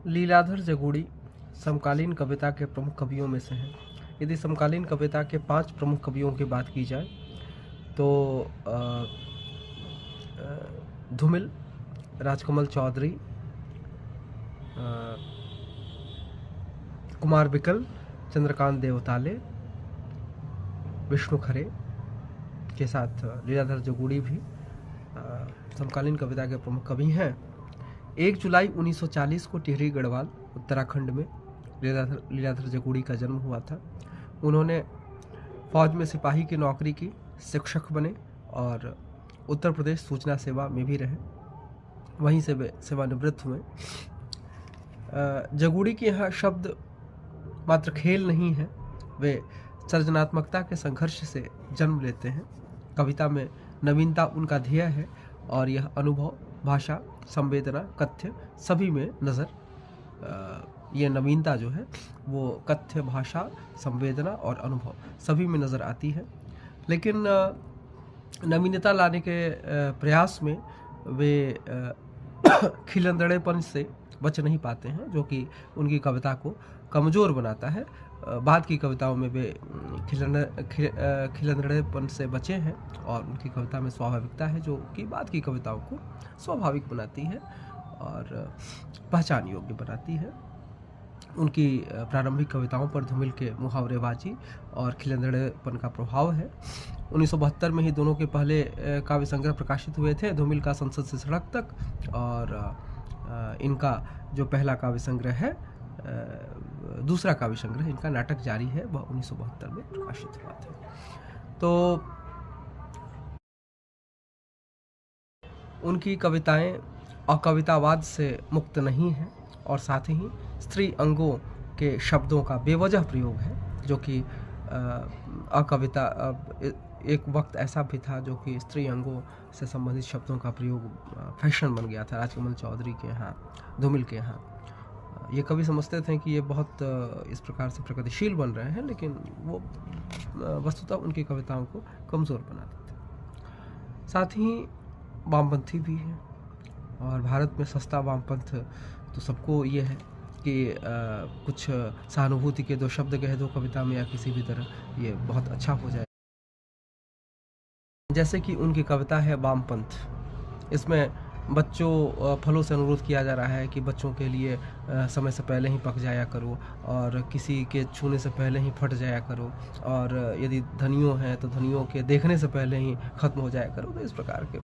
लीलाधर जगूड़ी समकालीन कविता के प्रमुख कवियों में से हैं। यदि समकालीन कविता के 5 प्रमुख कवियों की बात की जाए तो धूमिल, राजकमल चौधरी, कुमार विकल, चंद्रकांत देवताले, विष्णु खरे के साथ लीलाधर जगूड़ी भी समकालीन कविता के प्रमुख कवि हैं। 1 जुलाई 1940 को टिहरी गढ़वाल उत्तराखंड में लीलाधर जगूड़ी का जन्म हुआ था। उन्होंने फौज में सिपाही की नौकरी की, शिक्षक बने और उत्तर प्रदेश सूचना सेवा में भी रहे, वहीं से वे सेवानिवृत्त हुए। जगूड़ी के यहाँ शब्द मात्र खेल नहीं है, वे सृजनात्मकता के संघर्ष से जन्म लेते हैं। कविता में नवीनता उनका ध्येय है और यह अनुभव, भाषा, संवेदना, कथ्य सभी में ये नवीनता जो है वो कथ्य, भाषा, संवेदना और अनुभव सभी में नज़र आती है। लेकिन नवीनता लाने के प्रयास में वे खिलंदड़ेपन से बच नहीं पाते हैं, जो कि उनकी कविता को कमज़ोर बनाता है। बाद की कविताओं में वे खिलंदड़ेपन से बचे हैं और उनकी कविता में स्वाभाविकता है, जो कि बाद की कविताओं को स्वाभाविक बनाती है और पहचान योग्य बनाती है। उनकी प्रारंभिक कविताओं पर धूमिल के मुहावरेबाजी और खिलंदड़ेपन का प्रभाव है। 1972 में ही दोनों के पहले काव्य संग्रह प्रकाशित हुए थे, धूमिल का संसद से सड़क तक और इनका जो पहला काव्य संग्रह है, दूसरा काव्य संग्रह इनका नाटक जारी है, वह 1972 में प्रकाशित हुआ था। तो उनकी कविताएं अकवितावाद से मुक्त नहीं हैं और साथ ही स्त्री अंगों के शब्दों का बेवजह प्रयोग है, जो कि अकविता एक वक्त ऐसा भी था जो कि स्त्री अंगों से संबंधित शब्दों का प्रयोग फैशन बन गया था। राजकमल चौधरी के यहाँ, धूमिल के यहाँ ये कवि समझते थे कि ये बहुत इस प्रकार से प्रगतिशील बन रहे हैं, लेकिन वो वस्तुतः उनकी कविताओं को कमज़ोर बनाते थे। साथ ही वामपंथी भी हैं और भारत में सस्ता वामपंथ तो सबको ये है कि कुछ सहानुभूति के 2 शब्द कह दो कविता में या किसी भी तरह, ये बहुत अच्छा हो जाए। जैसे कि उनकी कविता है वामपंथ, इसमें बच्चों फलों से अनुरोध किया जा रहा है कि बच्चों के लिए समय से पहले ही पक जाया करो और किसी के छूने से पहले ही फट जाया करो, और यदि धनियों हैं तो धनियों के देखने से पहले ही ख़त्म हो जाया करो। तो इस प्रकार के